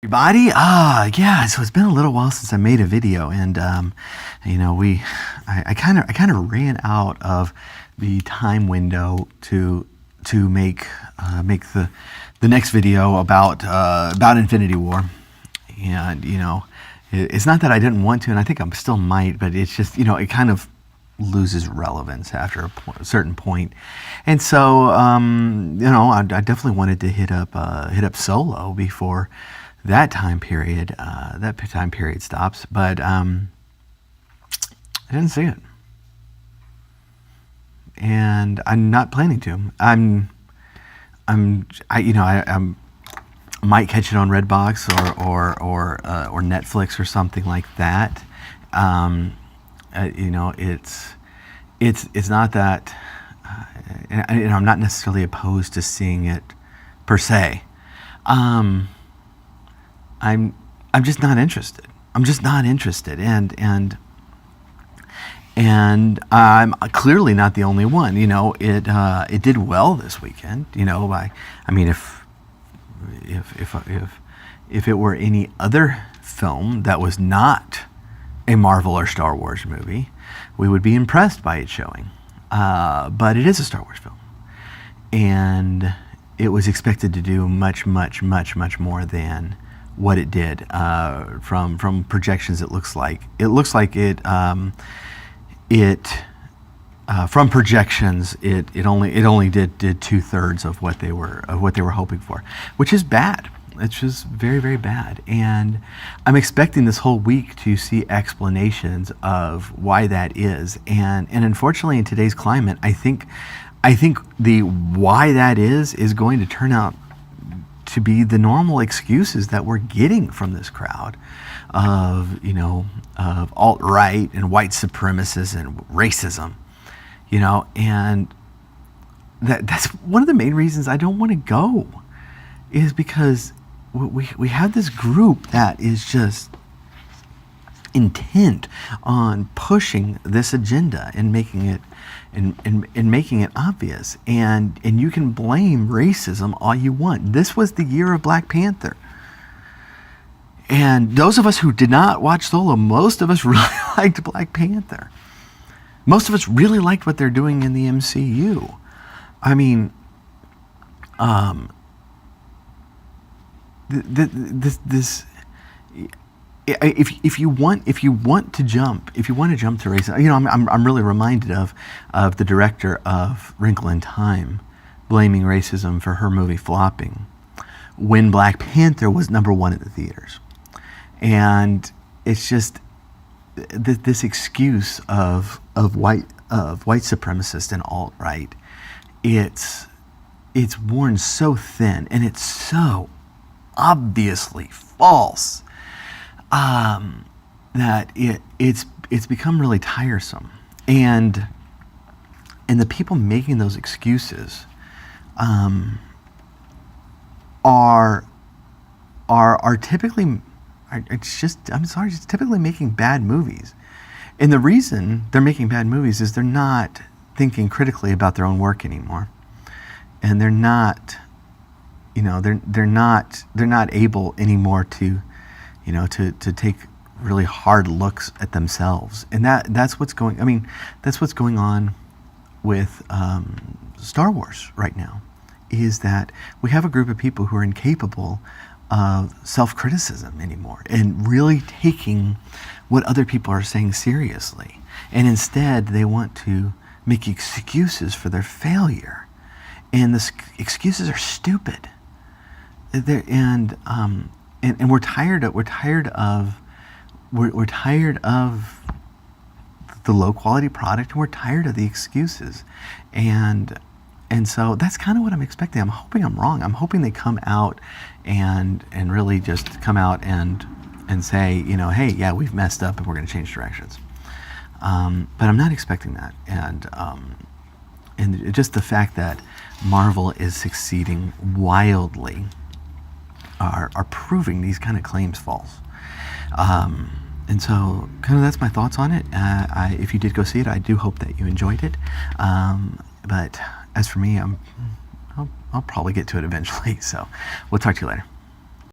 Everybody, yeah. So it's been a little while since I made a video, and I kind of ran out of the time window to make the next video about Infinity War, and it's not that I didn't want to, and I think I still might, but it's just it kind of loses relevance after a certain point, and so I definitely wanted to hit up Solo before that time period stops, but I didn't see it, and I'm not planning to. I might catch it on Redbox or Netflix or something like that. It's not that, and I'm not necessarily opposed to seeing it per se. I'm just not interested. I'm just not interested, and I'm clearly not the only one. It did well this weekend. I mean, if it were any other film that was not a Marvel or Star Wars movie, we would be impressed by its showing. But it is a Star Wars film, and it was expected to do much more than what it did. From projections, it looks like it from projections it only did 2/3 of what they were hoping for, which is bad. It's just very bad, and I'm expecting this whole week to see explanations of why that is, and unfortunately in today's climate, I think the why that is going to turn out to be the normal excuses that we're getting from this crowd of alt-right and white supremacists and racism, and that's one of the main reasons I don't want to go, is because we have this group that is just intent on pushing this agenda and making it making it obvious, and you can blame racism all you want. This was the year of Black Panther, and those of us who did not watch Solo, most of us really liked Black Panther. Most of us really liked what they're doing in the MCU. I mean, if you want to jump to racism, I'm really reminded of the director of Wrinkle in Time blaming racism for her movie flopping when Black Panther was #1 at the theaters, and it's just this excuse of white supremacists and alt-right. It's worn so thin, and it's so obviously false, that it's become really tiresome, and the people making those excuses are typically, it's typically making bad movies, and the reason they're making bad movies is they're not thinking critically about their own work anymore, and they're not able anymore to take really hard looks at themselves, and that's what's going on with Star Wars right now, is that we have a group of people who are incapable of self-criticism anymore and really taking what other people are saying seriously, and instead they want to make excuses for their failure, and the excuses are stupid. And we're tired of the low quality product, and we're tired of the excuses, and so that's kind of what I'm expecting. I'm hoping I'm wrong. I'm hoping they come out and really just come out and say, hey, yeah, we've messed up and we're going to change directions. But I'm not expecting that, and just the fact that Marvel is succeeding wildly are proving these kind of claims false. And so kind of that's my thoughts on it. If you did go see it, I do hope that you enjoyed it. But as for me, I'll probably get to it eventually. So we'll talk to you later.